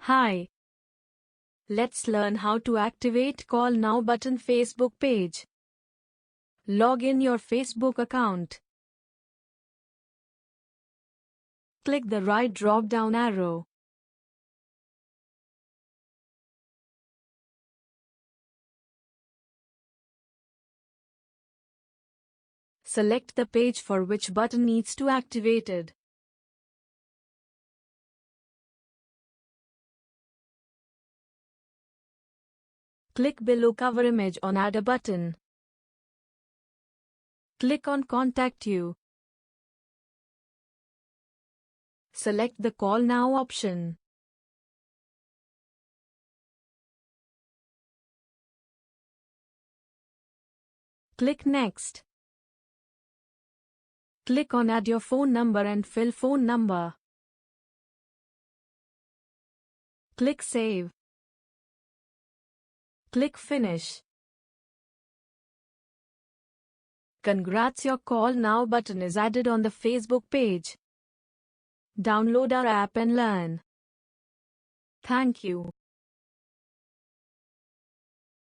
Hi. Let's learn how to activate Call Now button Facebook page. Log in your Facebook account. Click the right drop-down arrow. Select the page for which button needs to activated. Click below cover image on Add a button. Click on Contact You. Select the Call Now option. Click Next. Click on Add your phone number and fill phone number. Click Save. Click Finish. Congrats, your Call Now button is added on the Facebook page. Download our app and learn. Thank you.